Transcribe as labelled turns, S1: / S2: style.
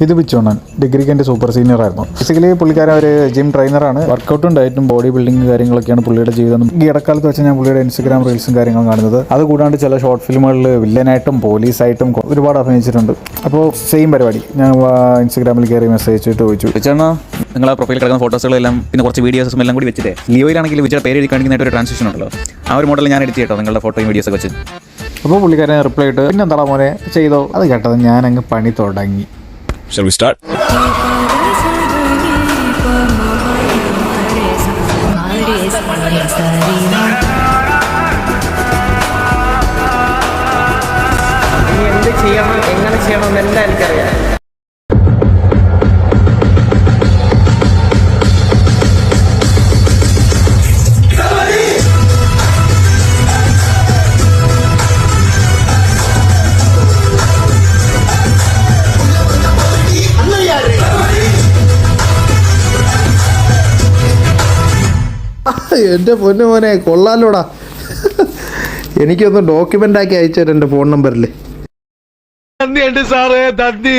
S1: ഇത് ബിച്ചോണൻ ഡിഗ്രിക്ക് എൻ്റെ സൂപ്പർ സീനിയർ ആയിരുന്നു. ബേസിക്കലി പുള്ളിക്കാരൻ ഒരു ജിം ട്രെയിനറാണ്. വർക്കൗട്ടും ഡയറ്റും ബോഡി ബിൽഡിംഗ് കാര്യങ്ങളൊക്കെയാണ് പുള്ളിയുടെ ജീവിതം. ഈ ഇടക്കാലത്ത് വെച്ച് ഞാൻ പുള്ളിയുടെ ഇൻസ്റ്റഗ്രാം റീൽസും കാര്യങ്ങളും കാണുന്നത്. അതുകൂടാണ്ട് ചില ഷോർട്ട് ഫിലിമുകളിൽ വില്ലനായിട്ടും പോലീസായിട്ടും ഒരുപാട് അഭിനയിച്ചിട്ടുണ്ട്. അപ്പോൾ സെയിം പരിപാടി ഞാൻ ഇൻസ്റ്റഗ്രാമിൽ കയറി മെസ്സേജ് ചെയ്തിട്ട് ചോദിച്ചു,
S2: ചേട്ടാ നിങ്ങളെ പ്രൊഫൈൽ കിടക്കുന്ന ഫോട്ടോസുകളെല്ലാം പിന്നെ കുറച്ച് വീഡിയോസും എല്ലാം കൂടി വെച്ചിട്ട് ലിയോയിലാണെങ്കിൽ വിജയുടെ പേര് എഴുതി കാണിക്കുന്നതായിട്ട് ഒരു ട്രാൻസാക്ഷൻ ഉണ്ടല്ലോ, ആ ഒരു മോഡൽ ഞാൻ എഡിറ്റ് ചെയ്തോ നിങ്ങളുടെ ഫോട്ടോയും വീഡിയോസൊക്കെ വെച്ച്.
S1: അപ്പോൾ പുള്ളിക്കാരൻ റിപ്ലൈ ഇട്ട് പിന്നെ എന്താടാ മോനെ ചെയ്തോ. അത് കേട്ടത് ഞാൻ അങ്ങ് പണി തുടങ്ങി.
S3: Shall we start?
S4: എന്ത് ചെയ്യണം എങ്ങനെ ചെയ്യണം എന്നെല്ലാം എനിക്കറിയാം.
S5: എൻ്റെ പൊന്നു മോനെ കൊള്ളാലോടാ. എനിക്കൊന്ന് ഡോക്യുമെൻ്റ് ആക്കി അയച്ചു എൻ്റെ ഫോൺ നമ്പറിൽ.
S4: നന്ദിയുണ്ട് സാറേ, നന്ദി.